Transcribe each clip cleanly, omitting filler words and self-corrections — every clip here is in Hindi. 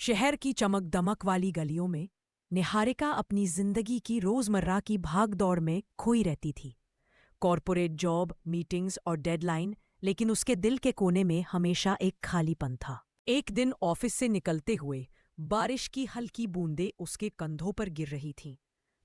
शहर की चमक दमक वाली गलियों में निहारिका अपनी जिंदगी की रोजमर्रा की भागदौड़ में खोई रहती थी। कॉरपोरेट जॉब, मीटिंग्स और डेडलाइन, लेकिन उसके दिल के कोने में हमेशा एक खालीपन था। एक दिन ऑफिस से निकलते हुए बारिश की हल्की बूंदें उसके कंधों पर गिर रही थीं।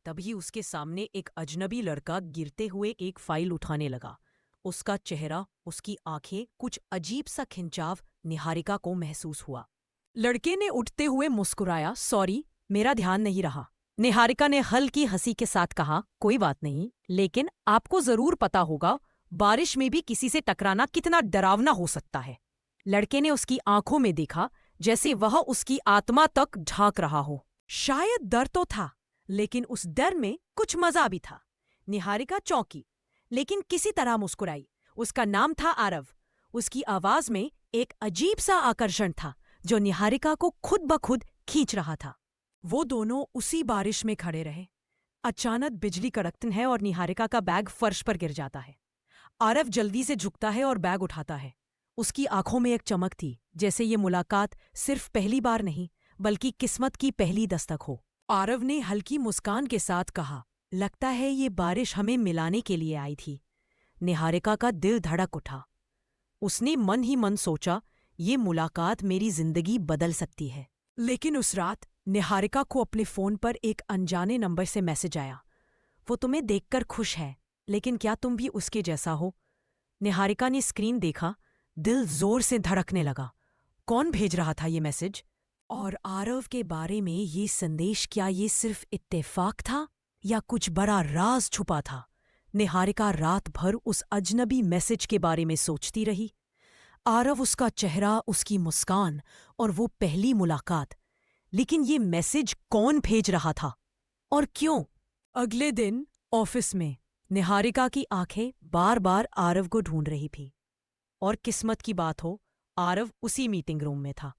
तभी उसके सामने एक अजनबी लड़का गिरते हुए एक फाइल उठाने लगा। उसका चेहरा, उसकी आंखें, कुछ अजीब सा खिंचाव निहारिका को महसूस हुआ। लड़के ने उठते हुए मुस्कुराया। सॉरी, मेरा ध्यान नहीं रहा। निहारिका ने हल्की हंसी के साथ कहा, कोई बात नहीं, लेकिन आपको जरूर पता होगा बारिश में भी किसी से टकराना कितना डरावना हो सकता है। लड़के ने उसकी आंखों में देखा, जैसे वह उसकी आत्मा तक झांक रहा हो। शायद डर तो था, लेकिन उस डर में कुछ मजा भी था। निहारिका चौंकी, लेकिन किसी तरह मुस्कुराई। उसका नाम था आरव। उसकी आवाज में एक अजीब सा आकर्षण था जो निहारिका को खुद ब खुद खींच रहा था। वो दोनों उसी बारिश में खड़े रहे। अचानक बिजली कड़कती है और निहारिका का बैग फर्श पर गिर जाता है। आरव जल्दी से झुकता है और बैग उठाता है। उसकी आंखों में एक चमक थी, जैसे ये मुलाकात सिर्फ पहली बार नहीं, बल्कि किस्मत की पहली दस्तक हो। आरव ने हल्की मुस्कान के साथ कहा, लगता है ये बारिश हमें मिलाने के लिए आई थी। निहारिका का दिल धड़क उठा। उसने मन ही मन सोचा, ये मुलाकात मेरी जिंदगी बदल सकती है। लेकिन उस रात निहारिका को अपने फोन पर एक अनजाने नंबर से मैसेज आया। वो तुम्हें देखकर खुश है, लेकिन क्या तुम भी उसके जैसा हो? निहारिका ने स्क्रीन देखा। दिल जोर से धड़कने लगा। कौन भेज रहा था ये मैसेज? और आरव के बारे में ये संदेश, क्या ये सिर्फ इत्तेफाक था या कुछ बड़ा राज छुपा था? निहारिका रात भर उस अजनबी मैसेज के बारे में सोचती रही। आरव, उसका चेहरा, उसकी मुस्कान और वो पहली मुलाकात। लेकिन ये मैसेज कौन भेज रहा था और क्यों? अगले दिन ऑफिस में निहारिका की आंखें बार बार आरव को ढूंढ रही थी। और किस्मत की बात हो, आरव उसी मीटिंग रूम में था।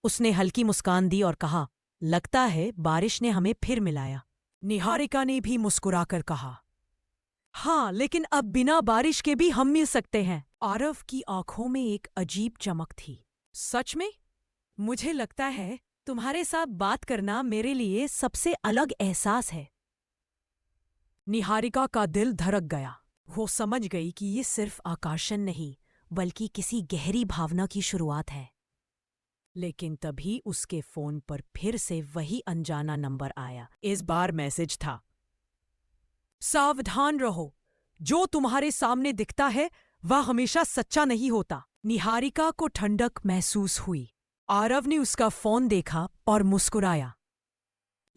उसने हल्की मुस्कान दी और कहा, लगता है बारिश ने हमें फिर मिलाया। निहारिका ने भी मुस्कुराकर कहा, हाँ, लेकिन अब बिना बारिश के भी हम मिल सकते हैं। आरव की आंखों में एक अजीब चमक थी। सच में? मुझे लगता है तुम्हारे साथ बात करना मेरे लिए सबसे अलग एहसास है। निहारिका का दिल धड़क गया। वो समझ गई कि ये सिर्फ आकर्षण नहीं, बल्कि किसी गहरी भावना की शुरुआत है। लेकिन तभी उसके फोन पर फिर से वही अनजाना नंबर आया। इस बार मैसेज था, सावधान रहो, जो तुम्हारे सामने दिखता है वह हमेशा सच्चा नहीं होता। निहारिका को ठंडक महसूस हुई। आरव ने उसका फोन देखा और मुस्कुराया।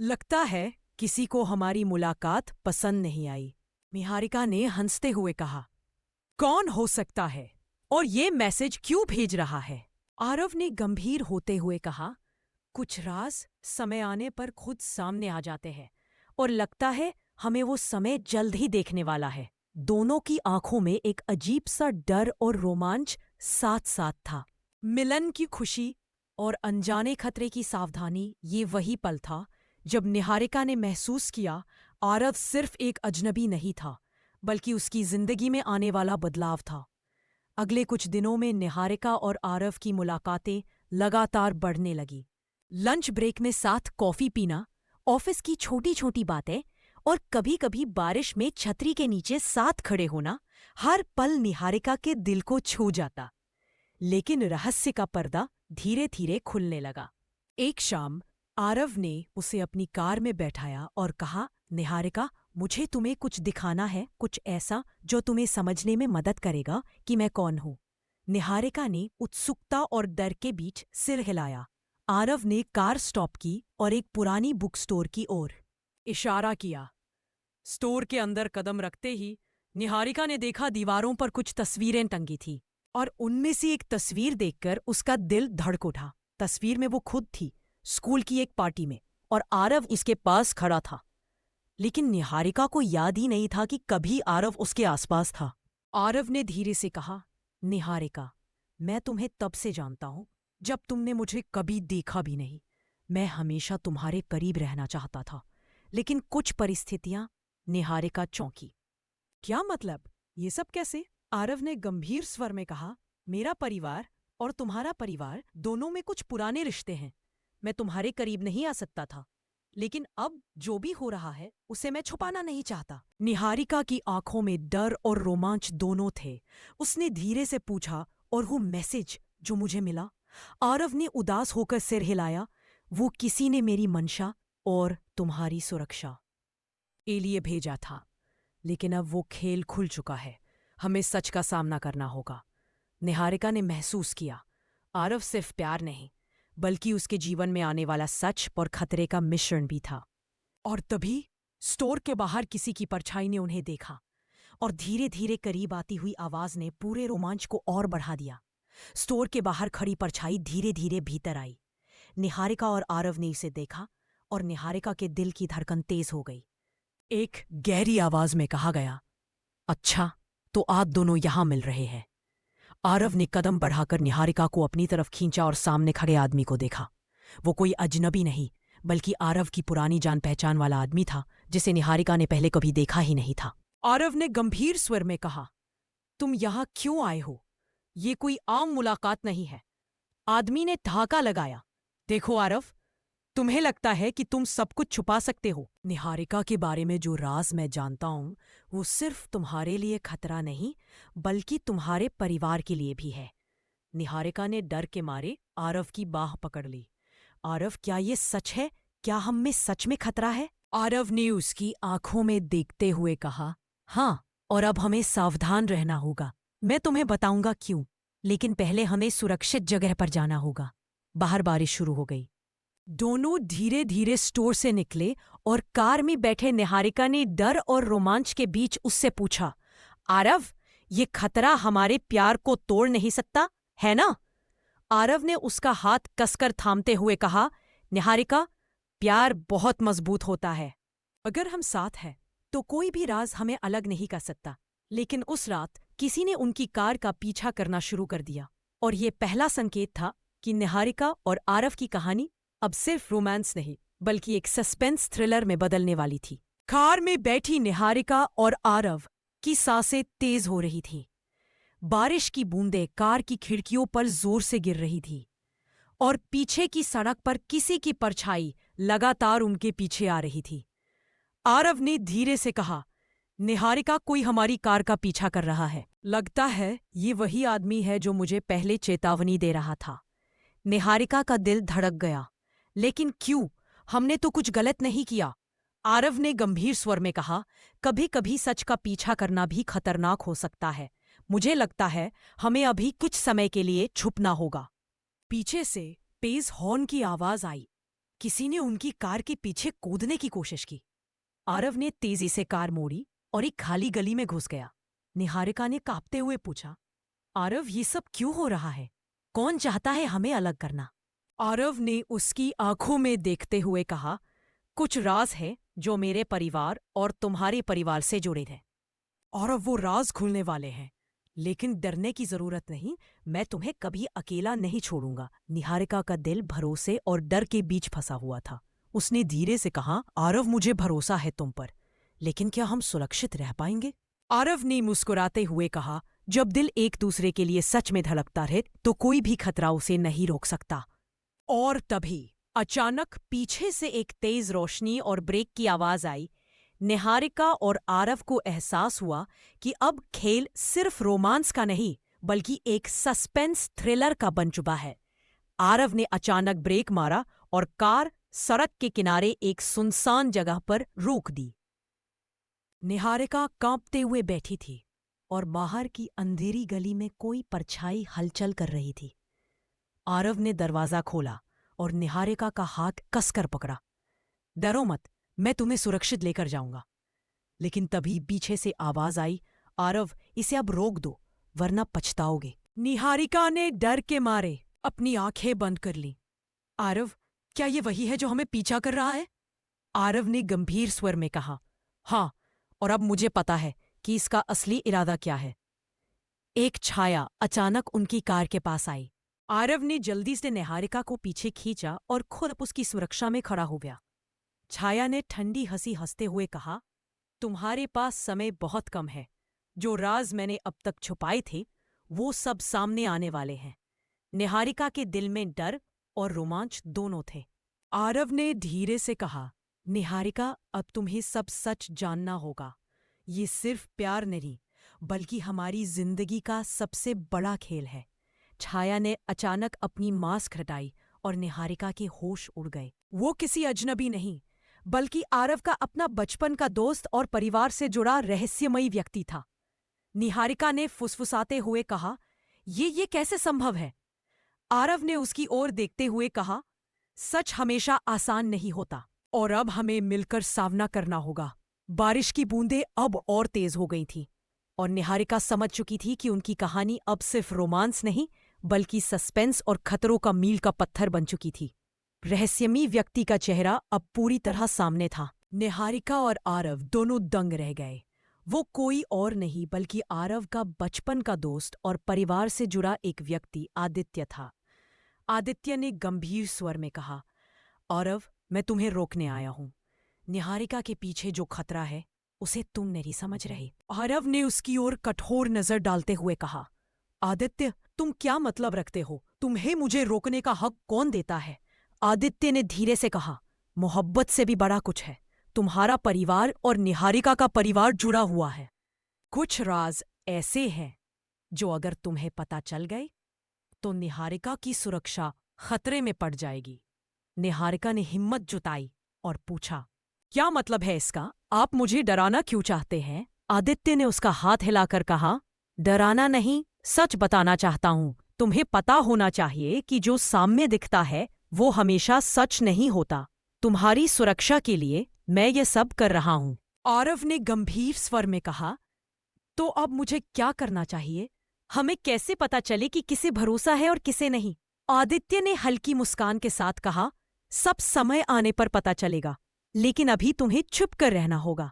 लगता है किसी को हमारी मुलाकात पसंद नहीं आई। निहारिका ने हंसते हुए कहा, कौन हो सकता है और ये मैसेज क्यों भेज रहा है? आरव ने गंभीर होते हुए कहा, कुछ राज समय आने पर खुद सामने आ जाते हैं और लगता है हमें वो समय जल्द ही देखने वाला है। दोनों की आंखों में एक अजीब सा डर और रोमांच साथ साथ था। मिलन की खुशी और अनजाने खतरे की सावधानी, ये वही पल था जब निहारिका ने महसूस किया आरव सिर्फ एक अजनबी नहीं था, बल्कि उसकी जिंदगी में आने वाला बदलाव था। अगले कुछ दिनों में निहारिका और आरव की मुलाकातें लगातार बढ़ने लगी। लंच ब्रेक में साथ कॉफी पीना, ऑफिस की छोटी छोटी बातें और कभी कभी बारिश में छतरी के नीचे साथ खड़े होना, हर पल निहारिका के दिल को छू जाता। लेकिन रहस्य का पर्दा धीरे धीरे खुलने लगा। एक शाम आरव ने उसे अपनी कार में बैठाया और कहा, निहारिका, मुझे तुम्हें कुछ दिखाना है, कुछ ऐसा जो तुम्हें समझने में मदद करेगा कि मैं कौन हूं। निहारिका ने उत्सुकता और डर के बीच सिर हिलाया। आरव ने कार स्टॉप की और एक पुरानी बुक स्टोर की ओर इशारा किया। स्टोर के अंदर कदम रखते ही निहारिका ने देखा दीवारों पर कुछ तस्वीरें टंगी थी और उनमें से एक तस्वीर देखकर उसका दिल धड़क उठा। तस्वीर में वो खुद थी, स्कूल की एक पार्टी में, और आरव इसके पास खड़ा था। लेकिन निहारिका को याद ही नहीं था कि कभी आरव उसके आसपास था। आरव ने धीरे से कहा, निहारिका, मैं तुम्हें तब से जानता हूं जब तुमने मुझे कभी देखा भी नहीं। मैं हमेशा तुम्हारे करीब रहना चाहता था, लेकिन कुछ परिस्थितियां। निहारिका चौंकी। क्या मतलब? ये सब कैसे? आरव ने गंभीर स्वर में कहा, मेरा परिवार और तुम्हारा परिवार दोनों में कुछ पुराने रिश्ते हैं। मैं तुम्हारे करीब नहीं आ सकता था, लेकिन अब जो भी हो रहा है उसे मैं छुपाना नहीं चाहता। निहारिका की आंखों में डर और रोमांच दोनों थे। उसने धीरे से पूछा, और वो मैसेज जो मुझे मिला? आरव ने उदास होकर सिर हिलाया। वो किसी ने मेरी मंशा और तुम्हारी सुरक्षा के लिए भेजा था, लेकिन अब वो खेल खुल चुका है। हमें सच का सामना करना होगा। निहारिका ने महसूस किया, आरव सिर्फ प्यार नहीं, बल्कि उसके जीवन में आने वाला सच और खतरे का मिश्रण भी था। और तभी स्टोर के बाहर किसी की परछाई ने उन्हें देखा, और धीरे धीरे करीब आती हुई आवाज ने पूरे रोमांच को और बढ़ा दिया। स्टोर के बाहर खड़ी परछाई धीरे धीरे भीतर आई। निहारिका और आरव ने इसे देखा, और निहारिका के दिल की धड़कन तेज हो गई। एक गहरी आवाज में कहा गया, अच्छा, तो आप दोनों यहां मिल रहे हैं। आरव ने कदम बढ़ाकर निहारिका को अपनी तरफ खींचा और सामने खड़े आदमी को देखा। वो कोई अजनबी नहीं, बल्कि आरव की पुरानी जान पहचान वाला आदमी था, जिसे निहारिका ने पहले कभी देखा ही नहीं था। आरव ने गंभीर स्वर में कहा, तुम यहां क्यों आए हो? ये कोई आम मुलाकात नहीं है। आदमी ने ठहाका लगाया, देखो आरव, तुम्हें लगता है कि तुम सब कुछ छुपा सकते हो। निहारिका के बारे में जो राज मैं जानता हूं, वो सिर्फ तुम्हारे लिए खतरा नहीं, बल्कि तुम्हारे परिवार के लिए भी है। निहारिका ने डर के मारे आरव की बाह पकड़ ली। आरव, क्या ये सच है? क्या हम में सच में खतरा है? आरव ने उसकी आंखों में देखते हुए कहा, हाँ, और अब हमें सावधान रहना होगा। मैं तुम्हें बताऊंगा क्यों, लेकिन पहले हमें सुरक्षित जगह पर जाना होगा। बाहर बारिश शुरू हो गई। दोनों धीरे धीरे स्टोर से निकले, और कार में बैठे निहारिका ने डर और रोमांच के बीच उससे पूछा, आरव, ये खतरा हमारे प्यार को तोड़ नहीं सकता, है ना? आरव ने उसका हाथ कसकर थामते हुए कहा, निहारिका, प्यार बहुत मजबूत होता है। अगर हम साथ हैं तो कोई भी राज हमें अलग नहीं कर सकता। लेकिन उस रात किसी ने उनकी कार का पीछा करना शुरू कर दिया, और ये पहला संकेत था कि निहारिका और आरव की कहानी अब सिर्फ रोमांस नहीं, बल्कि एक सस्पेंस थ्रिलर में बदलने वाली थी। कार में बैठी निहारिका और आरव की सांसें तेज हो रही थीं। बारिश की बूंदें कार की खिड़कियों पर जोर से गिर रही थी, और पीछे की सड़क पर किसी की परछाई लगातार उनके पीछे आ रही थी। आरव ने धीरे से कहा, निहारिका, कोई हमारी कार का पीछा कर रहा है। लगता है ये वही आदमी है जो मुझे पहले चेतावनी दे रहा था। निहारिका का दिल धड़क गया। लेकिन क्यों? हमने तो कुछ गलत नहीं किया। आरव ने गंभीर स्वर में कहा, कभी कभी सच का पीछा करना भी खतरनाक हो सकता है। मुझे लगता है हमें अभी कुछ समय के लिए छुपना होगा। पीछे से तेज हॉर्न की आवाज आई। किसी ने उनकी कार के पीछे कूदने की कोशिश की। आरव ने तेजी से कार मोड़ी और एक खाली गली में घुस गया। निहारिका ने कांपते हुए पूछा, आरव, ये सब क्यों हो रहा है? कौन चाहता है हमें अलग करना? आरव ने उसकी आंखों में देखते हुए कहा, कुछ राज है जो मेरे परिवार और तुम्हारे परिवार से जुड़े थे, और अब वो राज खुलने वाले हैं। लेकिन डरने की जरूरत नहीं, मैं तुम्हें कभी अकेला नहीं छोड़ूंगा। निहारिका का दिल भरोसे और डर के बीच फंसा हुआ था। उसने धीरे से कहा, आरव, मुझे भरोसा है तुम पर, लेकिन क्या हम सुरक्षित रह पाएंगे? आरव ने मुस्कुराते हुए कहा, जब दिल एक दूसरे के लिए सच में धड़कता रहे तो कोई भी खतरा उसे नहीं रोक सकता। और तभी अचानक पीछे से एक तेज रोशनी और ब्रेक की आवाज आई। निहारिका और आरव को एहसास हुआ कि अब खेल सिर्फ रोमांस का नहीं, बल्कि एक सस्पेंस थ्रिलर का बन चुका है। आरव ने अचानक ब्रेक मारा और कार सड़क के किनारे एक सुनसान जगह पर रोक दी। निहारिका कांपते हुए बैठी थी, और बाहर की अंधेरी गली में कोई परछाई हलचल कर रही थी। आरव ने दरवाजा खोला और निहारिका का हाथ कसकर पकड़ा। डरो मत, मैं तुम्हें सुरक्षित लेकर जाऊंगा। लेकिन तभी पीछे से आवाज आई, आरव, इसे अब रोक दो, वरना पछताओगे। निहारिका ने डर के मारे अपनी आंखें बंद कर ली। आरव, क्या ये वही है जो हमें पीछा कर रहा है? आरव ने गंभीर स्वर में कहा, हाँ, और अब मुझे पता है कि इसका असली इरादा क्या है। एक छाया अचानक उनकी कार के पास आई। आरव ने जल्दी से निहारिका को पीछे खींचा और खुद उसकी सुरक्षा में खड़ा हो गया। छाया ने ठंडी हंसी हंसते हुए कहा, तुम्हारे पास समय बहुत कम है। जो राज मैंने अब तक छुपाए थे, वो सब सामने आने वाले हैं। निहारिका के दिल में डर और रोमांच दोनों थे। आरव ने धीरे से कहा, निहारिका, अब तुम्हें सब सच जानना होगा। ये सिर्फ प्यार नहीं, बल्कि हमारी जिंदगी का सबसे बड़ा खेल है। छाया ने अचानक अपनी मास्क हटाई और निहारिका के होश उड़ गए। वो किसी अजनबी नहीं, बल्कि आरव का अपना बचपन का दोस्त और परिवार से जुड़ा रहस्यमयी व्यक्ति था। निहारिका ने फुसफुसाते हुए कहा, ये कैसे संभव है? आरव ने उसकी ओर देखते हुए कहा, सच हमेशा आसान नहीं होता, और अब हमें मिलकर सामना करना होगा। बारिश की बूंदें अब और तेज हो गई थीं, और निहारिका समझ चुकी थी कि उनकी कहानी अब सिर्फ रोमांस नहीं, बल्कि सस्पेंस और खतरों का मील का पत्थर बन चुकी थी। रहस्यमयी व्यक्ति का चेहरा अब पूरी तरह सामने था। निहारिका और आरव दोनों दंग रह गए। वो कोई और नहीं बल्कि आरव का बचपन का दोस्त और परिवार से जुड़ा एक व्यक्ति आदित्य था। आदित्य ने गंभीर स्वर में कहा, आरव, मैं तुम्हें रोकने आया हूं। निहारिका के पीछे जो खतरा है उसे तुम नहीं समझ रहे। आरव ने उसकी ओर कठोर नजर डालते हुए कहा, आदित्य, तुम क्या मतलब रखते हो? तुम्हें मुझे रोकने का हक कौन देता है? आदित्य ने धीरे से कहा, मोहब्बत से भी बड़ा कुछ है। तुम्हारा परिवार और निहारिका का परिवार जुड़ा हुआ है। कुछ राज ऐसे हैं जो अगर तुम्हें पता चल गए तो निहारिका की सुरक्षा खतरे में पड़ जाएगी। निहारिका ने हिम्मत जुटाई और पूछा, क्या मतलब है इसका? आप मुझे डराना क्यों चाहते हैं? आदित्य ने उसका हाथ हिलाकर कहा, डराना नहीं, सच बताना चाहता हूं। तुम्हें पता होना चाहिए कि जो सामने दिखता है वो हमेशा सच नहीं होता। तुम्हारी सुरक्षा के लिए मैं ये सब कर रहा हूं। आरव ने गंभीर स्वर में कहा, तो अब मुझे क्या करना चाहिए? हमें कैसे पता चले कि किसे भरोसा है और किसे नहीं? आदित्य ने हल्की मुस्कान के साथ कहा, सब समय आने पर पता चलेगा, लेकिन अभी तुम्हें चुप कर रहना होगा।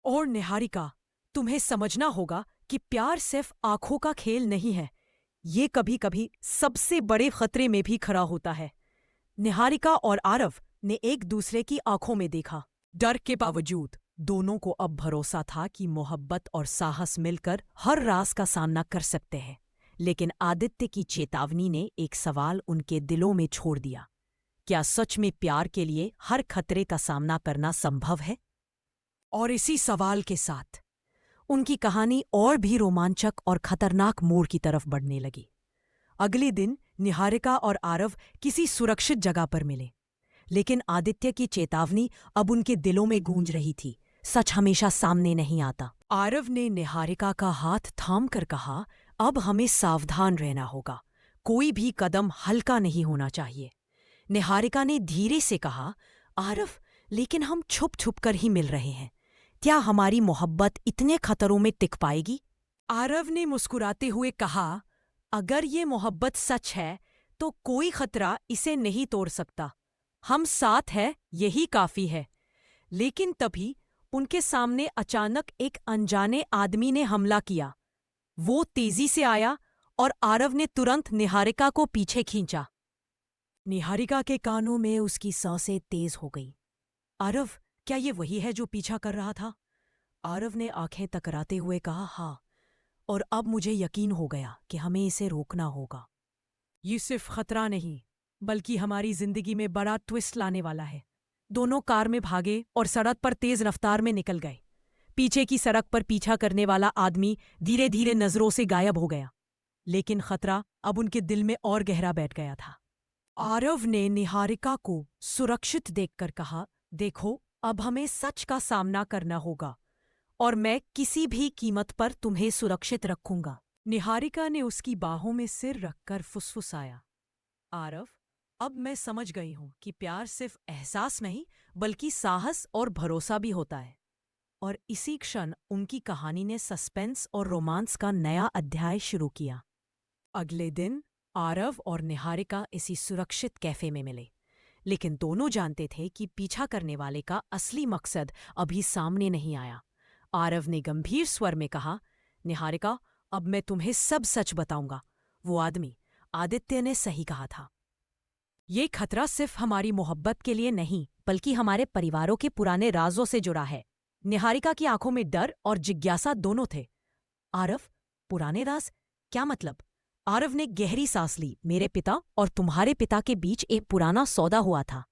और निहारिका, तुम्हें समझना होगा कि प्यार सिर्फ आंखों का खेल नहीं है। ये कभी कभी सबसे बड़े खतरे में भी खड़ा होता है। निहारिका और आरव ने एक दूसरे की आंखों में देखा। डर के बावजूद दोनों को अब भरोसा था कि मोहब्बत और साहस मिलकर हर राज का सामना कर सकते हैं। लेकिन आदित्य की चेतावनी ने एक सवाल उनके दिलों में छोड़ दिया, क्या सच में प्यार के लिए हर खतरे का सामना करना संभव है? और इसी सवाल के साथ उनकी कहानी और भी रोमांचक और खतरनाक मोड़ की तरफ बढ़ने लगी। अगले दिन निहारिका और आरव किसी सुरक्षित जगह पर मिले, लेकिन आदित्य की चेतावनी अब उनके दिलों में गूंज रही थी, सच हमेशा सामने नहीं आता। आरव ने निहारिका का हाथ थाम कर कहा, अब हमें सावधान रहना होगा, कोई भी कदम हल्का नहीं होना चाहिए। निहारिका ने धीरे से कहा, आरव, लेकिन हम छुप छुप कर ही मिल रहे हैं, क्या हमारी मोहब्बत इतने खतरों में टिक पाएगी? आरव ने मुस्कुराते हुए कहा, अगर ये मोहब्बत सच है तो कोई खतरा इसे नहीं तोड़ सकता। हम साथ हैं, यही काफी है। लेकिन तभी उनके सामने अचानक एक अनजाने आदमी ने हमला किया। वो तेजी से आया और आरव ने तुरंत निहारिका को पीछे खींचा। निहारिका के कानों में उसकी सांसें तेज हो गई। आरव, क्या ये वही है जो पीछा कर रहा था? आरव ने आंखें तकराते हुए कहा, हाँ, और अब मुझे यकीन हो गया कि हमें इसे रोकना होगा। ये सिर्फ खतरा नहीं, बल्कि हमारी जिंदगी में बड़ा ट्विस्ट लाने वाला है। दोनों कार में भागे और सड़क पर तेज रफ्तार में निकल गए। पीछे की सड़क पर पीछा करने वाला आदमी धीरे धीरे नजरों से गायब हो गया, लेकिन खतरा अब उनके दिल में और गहरा बैठ गया था। आरव ने निहारिका को सुरक्षित देखकर कहा, देखो, अब हमें सच का सामना करना होगा और मैं किसी भी कीमत पर तुम्हें सुरक्षित रखूंगा। निहारिका ने उसकी बाहों में सिर रखकर फुसफुसाया, आरव, अब मैं समझ गई हूं कि प्यार सिर्फ एहसास नहीं, बल्कि साहस और भरोसा भी होता है। और इसी क्षण उनकी कहानी ने सस्पेंस और रोमांस का नया अध्याय शुरू किया। अगले दिन आरव और निहारिका इसी सुरक्षित कैफे में मिले, लेकिन दोनों जानते थे कि पीछा करने वाले का असली मकसद अभी सामने नहीं आया। आरव ने गंभीर स्वर में कहा, निहारिका, अब मैं तुम्हें सब सच बताऊंगा। वो आदमी, आदित्य ने सही कहा था। ये खतरा सिर्फ हमारी मोहब्बत के लिए नहीं, बल्कि हमारे परिवारों के पुराने राजों से जुड़ा है। निहारिका की आंखों में डर और जिज्ञासा दोनों थे। आरव, पुराने राज? क्या मतलब? आरव ने गहरी सांस ली। मेरे पिता और तुम्हारे पिता के बीच एक पुराना सौदा हुआ था।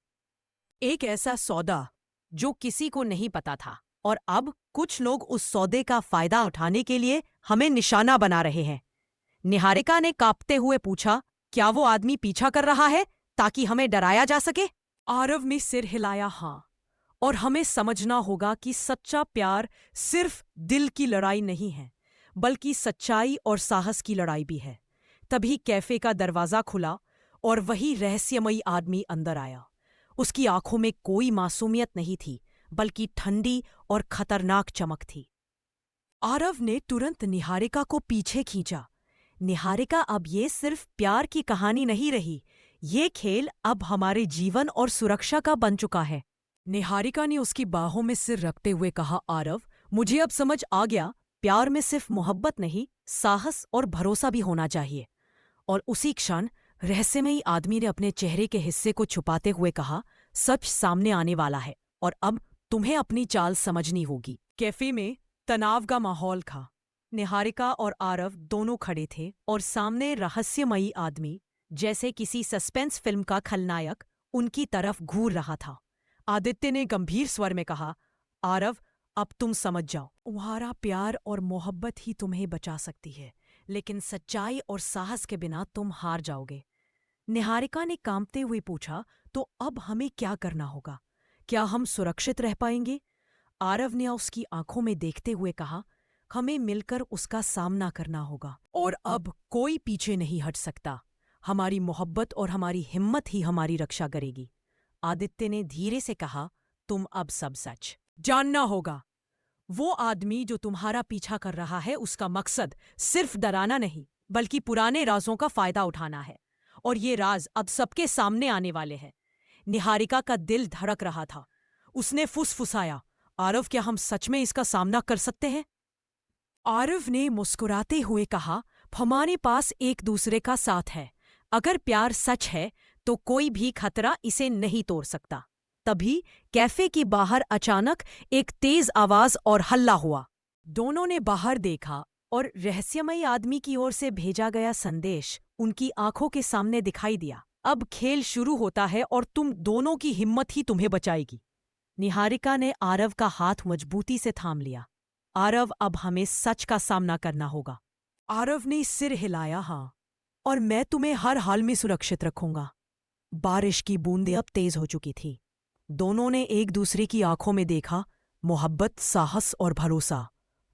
एक ऐसा सौदा जो किसी को नहीं पता था, और अब कुछ लोग उस सौदे का फायदा उठाने के लिए हमें निशाना बना रहे हैं। निहारिका ने कांपते हुए पूछा, क्या वो आदमी पीछा कर रहा है ताकि हमें डराया जा सके? आरव ने सिर हिलाया, हाँ। और हमें समझना होगा कि सच्चा प्यार सिर्फ दिल की लड़ाई नहीं है, बल्कि सच्चाई और साहस की लड़ाई भी है। तभी कैफे का दरवाजा खुला और वही रहस्यमयी आदमी अंदर आया। उसकी आंखों में कोई मासूमियत नहीं थी, बल्कि ठंडी और खतरनाक चमक थी। आरव ने तुरंत निहारिका को पीछे खींचा। निहारिका, अब ये सिर्फ प्यार की कहानी नहीं रही, ये खेल अब हमारे जीवन और सुरक्षा का बन चुका है। निहारिका ने उसकी बाहों में सिर रखते हुए कहा, आरव, मुझे अब समझ आ गया, प्यार में सिर्फ मोहब्बत नहीं, साहस और भरोसा भी होना चाहिए। और उसी क्षण रहस्यमयी आदमी ने अपने चेहरे के हिस्से को छुपाते हुए कहा, सच सामने आने वाला है और अब तुम्हें अपनी चाल समझनी होगी। कैफे में तनाव का माहौल था। निहारिका और आरव दोनों खड़े थे और सामने रहस्यमयी आदमी, जैसे किसी सस्पेंस फिल्म का खलनायक, उनकी तरफ घूर रहा था। आदित्य ने गंभीर स्वर में कहा, आरव, अब तुम समझ जाओ, तुम्हारा प्यार और मोहब्बत ही तुम्हें बचा सकती है, लेकिन सच्चाई और साहस के बिना तुम हार जाओगे। निहारिका ने कांपते हुए पूछा, तो अब हमें क्या करना होगा? क्या हम सुरक्षित रह पाएंगे? आरव ने उसकी आंखों में देखते हुए कहा, हमें मिलकर उसका सामना करना होगा, और अब कोई पीछे नहीं हट सकता। हमारी मोहब्बत और हमारी हिम्मत ही हमारी रक्षा करेगी। आदित्य ने धीरे से कहा, तुम अब सब सच जानना होगा। वो आदमी जो तुम्हारा पीछा कर रहा है, उसका मकसद सिर्फ डराना नहीं, बल्कि पुराने राजों का फायदा उठाना है। और ये राज अब सबके सामने आने वाले हैं। निहारिका का दिल धड़क रहा था। उसने फुसफुसाया, आरव, क्या हम सच में इसका सामना कर सकते हैं? आरव ने मुस्कुराते हुए कहा, हमारे पास एक दूसरे का साथ है। अगर प्यार सच है तो कोई भी खतरा इसे नहीं तोड़ सकता। तभी कैफे के बाहर अचानक एक तेज आवाज और हल्ला हुआ। दोनों ने बाहर देखा और रहस्यमयी आदमी की ओर से भेजा गया संदेश उनकी आंखों के सामने दिखाई दिया। अब खेल शुरू होता है और तुम दोनों की हिम्मत ही तुम्हें बचाएगी। निहारिका ने आरव का हाथ मजबूती से थाम लिया। आरव, अब हमें सच का सामना करना होगा। आरव ने सिर हिलाया, हाँ, और मैं तुम्हें हर हाल में सुरक्षित रखूंगा। बारिश की बूंदें अब तेज हो चुकी थी। दोनों ने एक दूसरे की आंखों में देखा। मोहब्बत, साहस और भरोसा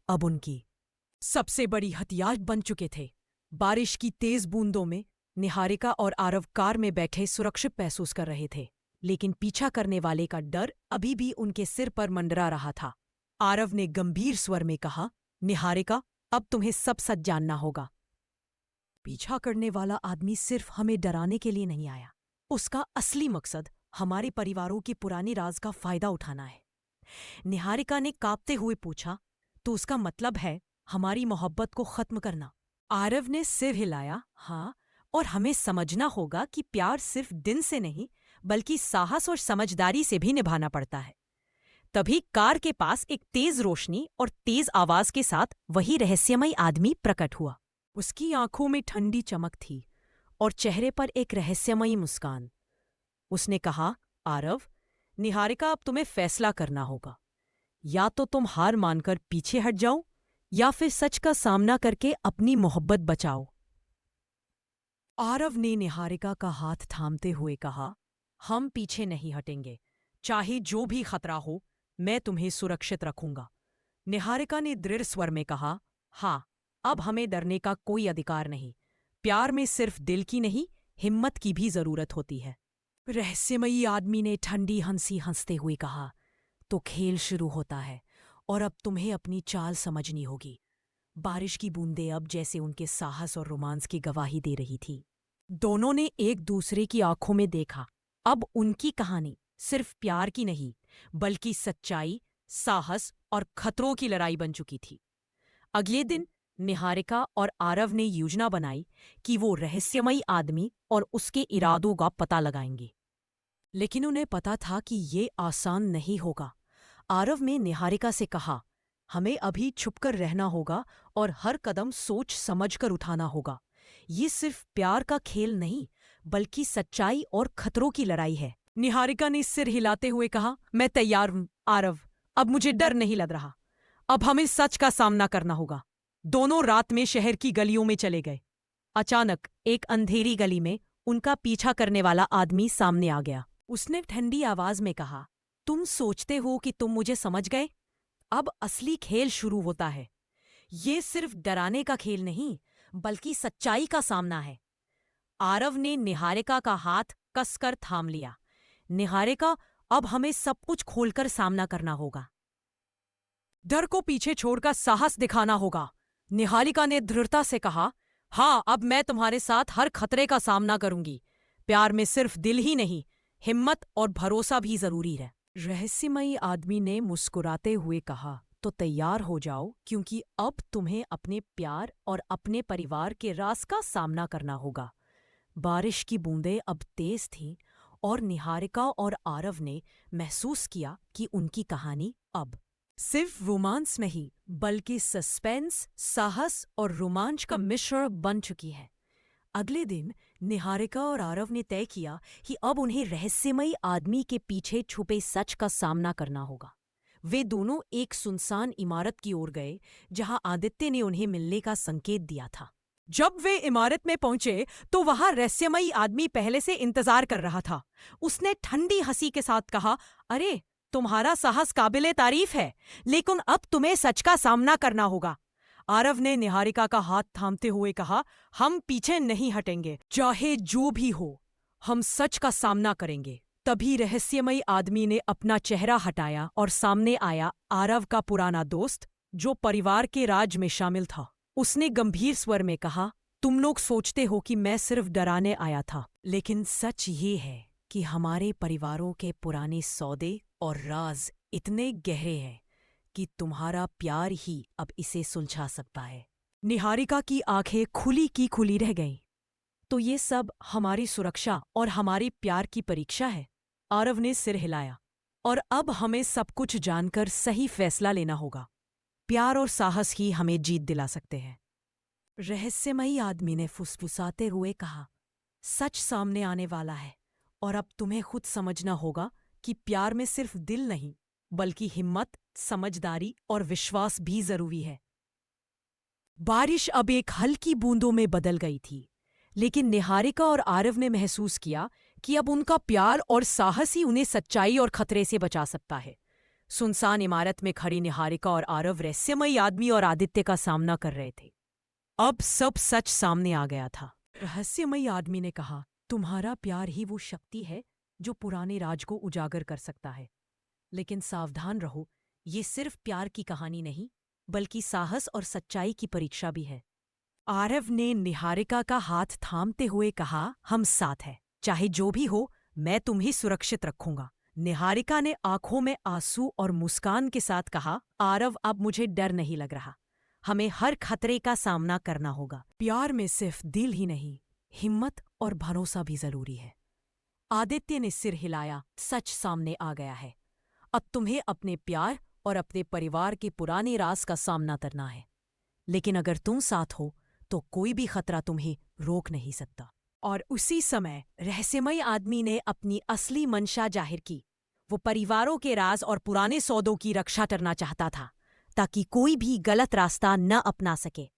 अब उनकी सबसे बड़ी हथियार बन चुके थे। बारिश की तेज बूंदों में निहारिका और आरव कार में बैठे सुरक्षित महसूस कर रहे थे, लेकिन पीछा करने वाले का डर अभी भी उनके सिर पर मंडरा रहा था। आरव ने गंभीर स्वर में कहा, निहारिका, अब तुम्हें सब सच जानना होगा। पीछा करने वाला आदमी सिर्फ हमें डराने के लिए नहीं आया। उसका असली मकसद हमारे परिवारों की पुरानी राज का फायदा उठाना है। निहारिका ने कांपते हुए पूछा, तो उसका मतलब है हमारी मोहब्बत को खत्म करना? आरव ने सिर हिलाया, हाँ, और हमें समझना होगा कि प्यार सिर्फ दिन से नहीं, बल्कि साहस और समझदारी से भी निभाना पड़ता है। तभी कार के पास एक तेज रोशनी और तेज आवाज के साथ वही रहस्यमयी आदमी प्रकट हुआ। उसकी आंखों में ठंडी चमक थी और चेहरे पर एक रहस्यमयी मुस्कान। उसने कहा, आरव, निहारिका, अब तुम्हें फैसला करना होगा। या तो तुम हार मानकर पीछे हट जाओ, या फिर सच का सामना करके अपनी मोहब्बत बचाओ। आरव ने निहारिका का हाथ थामते हुए कहा, हम पीछे नहीं हटेंगे। चाहे जो भी खतरा हो, मैं तुम्हें सुरक्षित रखूंगा। निहारिका ने दृढ़ स्वर में कहा, हाँ, अब हमें डरने का कोई अधिकार नहीं। प्यार में सिर्फ दिल की नहीं, हिम्मत की भी जरूरत होती है। रहस्यमयी आदमी ने ठंडी हंसी हंसते हुए कहा, तो खेल शुरू होता है और अब तुम्हें अपनी चाल समझनी होगी। बारिश की बूंदें अब जैसे उनके साहस और रोमांस की गवाही दे रही थी। दोनों ने एक दूसरे की आंखों में देखा। अब उनकी कहानी सिर्फ प्यार की नहीं, बल्कि सच्चाई, साहस और खतरों की लड़ाई बन चुकी थी। अगले दिन निहारिका और आरव ने योजना बनाई कि वो रहस्यमयी आदमी और उसके इरादों का पता लगाएंगे। लेकिन उन्हें पता था कि ये आसान नहीं होगा। आरव ने निहारिका से कहा, हमें अभी छुपकर रहना होगा और हर कदम सोच समझकर उठाना होगा। ये सिर्फ प्यार का खेल नहीं, बल्कि सच्चाई और खतरों की लड़ाई है। निहारिका ने सिर हिलाते हुए कहा, मैं तैयार हूं आरव। अब मुझे डर नहीं लग रहा। अब हमें सच का सामना करना होगा। दोनों रात में शहर की गलियों में चले गए। अचानक एक अंधेरी गली में उनका पीछा करने वाला आदमी सामने आ गया। उसने ठंडी आवाज में कहा, तुम सोचते हो कि तुम मुझे समझ गए? अब असली खेल शुरू होता है। ये सिर्फ डराने का खेल नहीं, बल्कि सच्चाई का सामना है। आरव ने निहारिका का हाथ कसकर थाम लिया। निहारिका, अब हमें सब कुछ खोलकर सामना करना होगा। डर को पीछे छोड़कर साहस दिखाना होगा। निहारिका ने दृढ़ता से कहा, हाँ, अब मैं तुम्हारे साथ हर खतरे का सामना करूंगी। प्यार में सिर्फ दिल ही नहीं, हिम्मत और भरोसा भी जरूरी है। रहस्यमयी आदमी ने मुस्कुराते हुए कहा, तो तैयार हो जाओ, क्योंकि अब तुम्हें अपने प्यार और अपने परिवार के राज का सामना करना होगा। बारिश की बूंदें अब तेज थीं और निहारिका और आरव ने महसूस किया कि उनकी कहानी अब सिर्फ रोमांस नहीं, बल्कि सस्पेंस, साहस और रोमांच का मिश्रण बन चुकी है। अगले दिन निहारिका और आरव ने तय किया कि अब उन्हें रहस्यमयी आदमी के पीछे छुपे सच का सामना करना होगा। वे दोनों एक सुनसान इमारत की ओर गए, जहां आदित्य ने उन्हें मिलने का संकेत दिया था। जब वे इमारत में पहुंचे तो वहां रहस्यमयी आदमी पहले से इंतजार कर रहा था। उसने ठंडी हंसी के साथ कहा, अरे, तुम्हारा साहस काबिले तारीफ है, लेकिन अब तुम्हें सच का सामना करना होगा। आरव ने निहारिका का हाथ थामते हुए कहा, हम पीछे नहीं हटेंगे, चाहे जो भी हो, हम सच का सामना करेंगे। तभी रहस्यमयी आदमी ने अपना चेहरा हटाया और सामने आया आरव का पुराना दोस्त, जो परिवार के राज में शामिल था। उसने गंभीर स्वर में कहा, तुम लोग सोचते हो कि मैं सिर्फ डराने आया था, लेकिन सच ये है कि हमारे परिवारों के पुराने सौदे और राज इतने गहरे हैं कि तुम्हारा प्यार ही अब इसे सुलझा सकता है। निहारिका की आंखें खुली की खुली रह गईं। तो ये सब हमारी सुरक्षा और हमारे प्यार की परीक्षा है। आरव ने सिर हिलाया। और अब हमें सब कुछ जानकर सही फैसला लेना होगा। प्यार और साहस ही हमें जीत दिला सकते हैं। रहस्यमयी आदमी ने फुसफुसाते हुए कहा, सच सामने आने वाला है और अब तुम्हें खुद समझना होगा कि प्यार में सिर्फ दिल नहीं, बल्कि हिम्मत, समझदारी और विश्वास भी जरूरी है। बारिश अब एक हल्की बूंदों में बदल गई थी, लेकिन निहारिका और आरव ने महसूस किया कि अब उनका प्यार और साहस ही उन्हें सच्चाई और खतरे से बचा सकता है। सुनसान इमारत में खड़ी निहारिका और आरव रहस्यमयी आदमी और आदित्य का सामना कर रहे थे। अब सब सच सामने आ गया था। रहस्यमयी आदमी ने कहा, तुम्हारा प्यार ही वो शक्ति है जो पुराने राज को उजागर कर सकता है। लेकिन सावधान रहो, ये सिर्फ प्यार की कहानी नहीं, बल्कि साहस और सच्चाई की परीक्षा भी है। आरव ने निहारिका का हाथ थामते हुए कहा, हम साथ हैं, चाहे जो भी हो, मैं तुम्हें सुरक्षित रखूंगा। निहारिका ने आंखों में आंसू और मुस्कान के साथ कहा, आरव, अब मुझे डर नहीं लग रहा। हमें हर खतरे का सामना करना होगा। प्यार में सिर्फ दिल ही नहीं, हिम्मत और भरोसा भी जरूरी है। आदित्य ने सिर हिलाया, सच सामने आ गया है। अब तुम्हें अपने प्यार और अपने परिवार के पुराने राज का सामना करना है। लेकिन अगर तुम साथ हो तो कोई भी खतरा तुम्हें रोक नहीं सकता। और उसी समय रहस्यमयी आदमी ने अपनी असली मंशा जाहिर की। वो परिवारों के राज और पुराने सौदों की रक्षा करना चाहता था, ताकि कोई भी गलत रास्ता न अपना सके।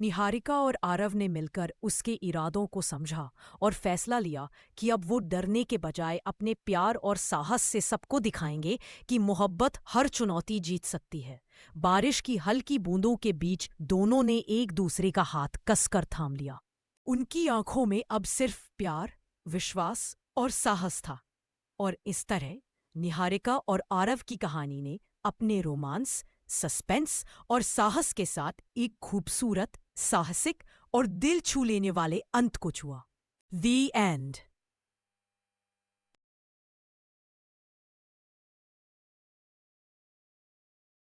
निहारिका और आरव ने मिलकर उसके इरादों को समझा और फैसला लिया कि अब वो डरने के बजाय अपने प्यार और साहस से सबको दिखाएंगे कि मोहब्बत हर चुनौती जीत सकती है। बारिश की हल्की बूंदों के बीच दोनों ने एक दूसरे का हाथ कसकर थाम लिया। उनकी आंखों में अब सिर्फ प्यार, विश्वास और साहस था। और इस तरह निहारिका और आरव की कहानी ने अपने रोमांस, सस्पेंस और साहस के साथ एक खूबसूरत, साहसिक और दिल छू लेने वाले अंत को छुआ। The End।